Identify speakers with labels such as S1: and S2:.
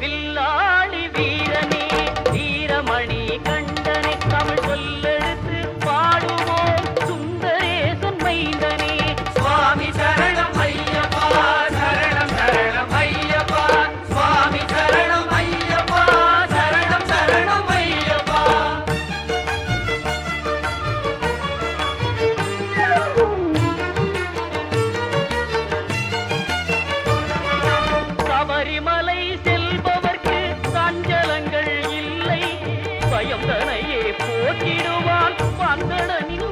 S1: வில்லாளி வீரனே வீரமணி கண்டனே தமிழ் சொல்லெடுத்து பாடுவோம் சுந்தரேசன் மைந்தனே சுவாமி சரணம் ஐயப்பா சரணம் சரணம் ஐயப்பா சுவாமி சரணம் ஐயப்பா சரணம் சரணம் ஐயப்பா சபரிமலை செல்பவர்க்கு சஞ்சலங்கள் இல்லை பயம் தனையே போக்கிடுவான் பந்தடனின்